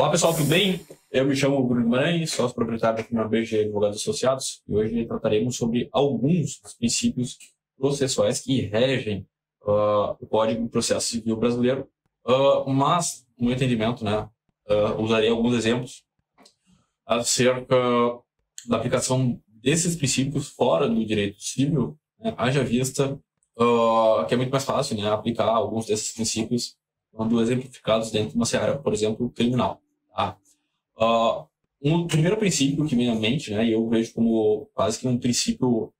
Olá pessoal, tudo bem? Eu me chamo Bruno Guimarães, sócio proprietário da firma BG Advogados Associados, e hoje trataremos sobre alguns dos princípios processuais que regem o Código de Processo Civil brasileiro, mas, no meu entendimento, usarei alguns exemplos acerca da aplicação desses princípios fora do direito civil, haja vista que é muito mais fácil aplicar alguns desses princípios quando exemplificados dentro de uma seara, por exemplo, criminal. Tá? Um primeiro princípio que vem à mente, e eu vejo como quase que um princípio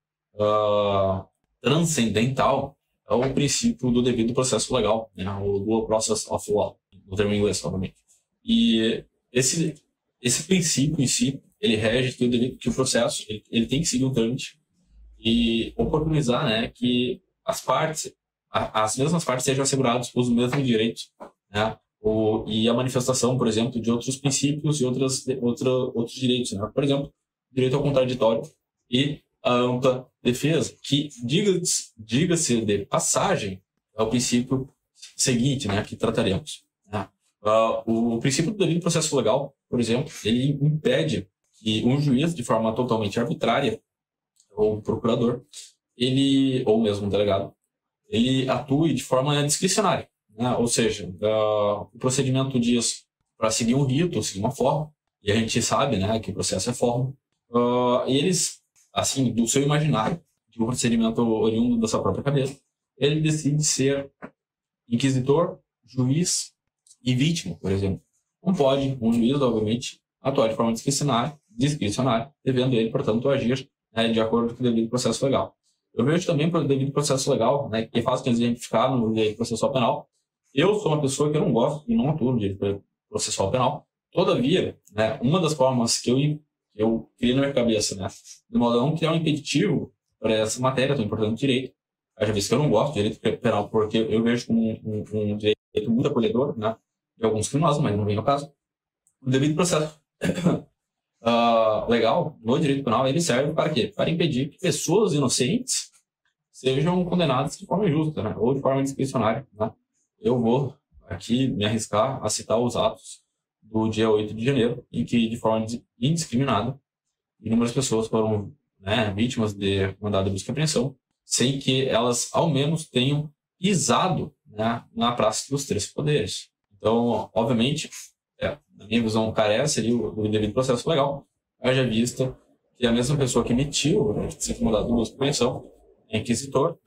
transcendental, é o princípio do devido processo legal, o due process of law, no termo em inglês, obviamente. E esse princípio em si, ele rege que o processo ele tem que seguir um trâmite e oportunizar que as mesmas partes sejam asseguradas os mesmos direitos, e a manifestação, por exemplo, de outros princípios e outros direitos, por exemplo, direito ao contraditório e a ampla defesa, que, diga-se de passagem, é o princípio seguinte que trataremos. O princípio do devido processo legal, por exemplo, ele impede que um juiz, de forma totalmente arbitrária, ou um procurador, ou mesmo um delegado, ele atue de forma discricionária. Ou seja, o procedimento diz para seguir um rito, seguir uma forma, e a gente sabe que o processo é forma, e eles, assim, do seu imaginário, de um procedimento oriundo da sua própria cabeça, ele decide ser inquisitor, juiz e vítima, por exemplo. Não pode um juiz, obviamente, atuar de forma discricionária, devendo ele, portanto, agir de acordo com o devido processo legal. Eu vejo também para o devido processo legal, que é fácil de exemplificar no direito processual penal. Eu sou uma pessoa que eu não gosto e não atuo no direito processual penal. Todavia, uma das formas que eu criei na minha cabeça, de modo a não criar um impeditivo para essa matéria tão importante do direito, já visto que eu não gosto de direito penal, porque eu vejo como um direito muito acolhedor, de alguns criminosos, mas não vem ao caso. O devido processo legal no direito penal, ele serve para quê? Para impedir que pessoas inocentes sejam condenadas de forma injusta, ou de forma discricionária. Eu vou aqui me arriscar a citar os atos do dia 8 de janeiro, em que, de forma indiscriminada, inúmeras pessoas foram vítimas de mandado de busca e apreensão, sem que elas, ao menos, tenham pisado na Praça dos Três Poderes. Então, obviamente, na minha visão, carece ali o devido processo legal, haja vista que a mesma pessoa que emitiu esse mandado de busca e apreensão é inquisitor,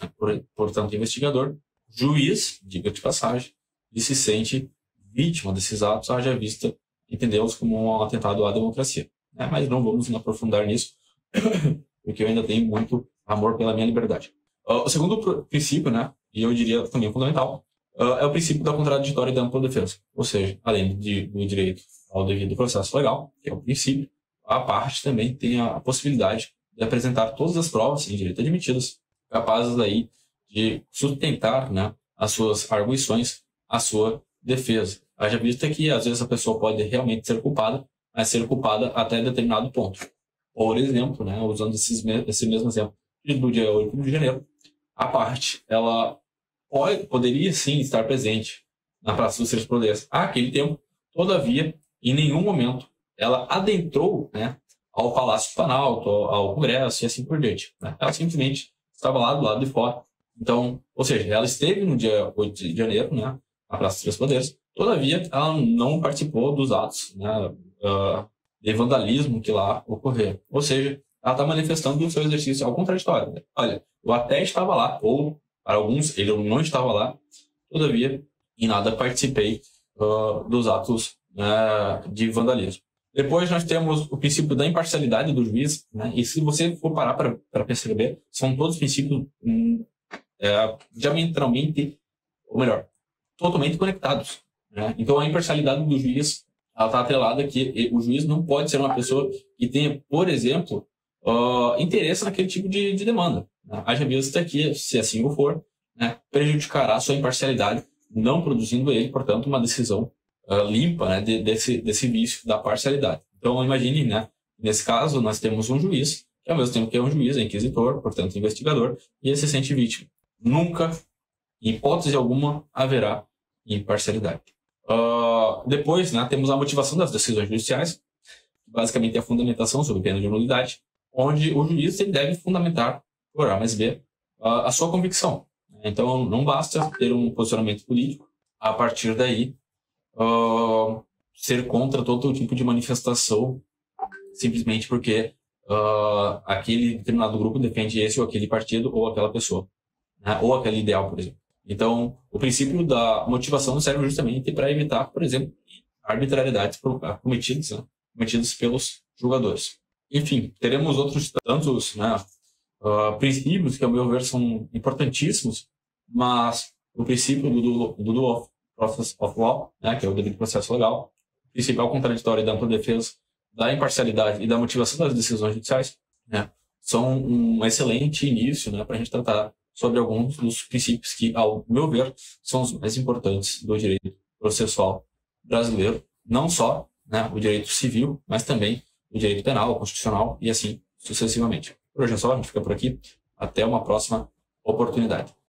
portanto, investigador, juiz, diga de passagem, e se sente vítima desses atos, haja vista entendê-los como um atentado à democracia. Mas não vamos nos aprofundar nisso, porque eu ainda tenho muito amor pela minha liberdade. O segundo princípio, e eu diria também fundamental, é o princípio da contraditória e da ampla defesa. Ou seja, além do direito ao devido processo legal, que é o princípio, a parte também tem a possibilidade de apresentar todas as provas em direito admitidas, capazes aí de sustentar as suas arguições, a sua defesa. Haja vista que, às vezes, a pessoa pode realmente ser culpada, mas ser culpada até determinado ponto. Por exemplo, usando esse mesmo exemplo do dia 8 de janeiro, a parte, ela poderia sim estar presente na Praça dos Três Poderes àquele tempo, todavia, em nenhum momento, ela adentrou ao Palácio do Planalto, ao Congresso e assim por diante. Ela simplesmente estava lá do lado de fora. Então, ou seja, ela esteve no dia 8 de janeiro, na Praça dos Três Poderes, todavia, ela não participou dos atos de vandalismo que lá ocorreram. Ou seja, ela está manifestando o seu exercício ao contraditório. Olha, eu até estava lá, ou para alguns, ele não estava lá, todavia, em nada participei dos atos de vandalismo. Depois nós temos o princípio da imparcialidade do juiz, e se você for parar para perceber, são todos princípios diametralmente, ou melhor, totalmente conectados. Então a imparcialidade do juiz está atrelada que o juiz não pode ser uma pessoa que tenha, por exemplo, interesse naquele tipo de demanda. Haja vista que, se assim o for, prejudicará a sua imparcialidade, não produzindo ele, portanto, uma decisão limpa desse vício da parcialidade. Então, imagine, nesse caso, nós temos um juiz, que ao mesmo tempo que é um juiz, é inquisitor, portanto, investigador, e ele se sente vítima. Nunca, em hipótese alguma, haverá imparcialidade. Depois, né, temos a motivação das decisões judiciais, que basicamente é a fundamentação sobre pena de nulidade, onde o juiz ele deve fundamentar, por A mais B, a sua convicção. Então, não basta ter um posicionamento político, a partir daí, ser contra todo tipo de manifestação, simplesmente porque aquele determinado grupo defende esse ou aquele partido ou aquela pessoa, né, ou aquele ideal, por exemplo. Então, o princípio da motivação serve justamente para evitar, por exemplo, arbitrariedades cometidas pelos julgadores. Enfim, teremos outros tantos, né, princípios que, ao meu ver, são importantíssimos, mas o princípio do due process of law, né, que é o devido processo legal, o principal contraditório da ampla defesa, da imparcialidade e da motivação das decisões judiciais, né, são um excelente início, né, para a gente tratar sobre alguns dos princípios que, ao meu ver, são os mais importantes do direito processual brasileiro, não só, né, o direito civil, mas também o direito penal, constitucional e assim sucessivamente. Por hoje é só, a gente fica por aqui. Até uma próxima oportunidade.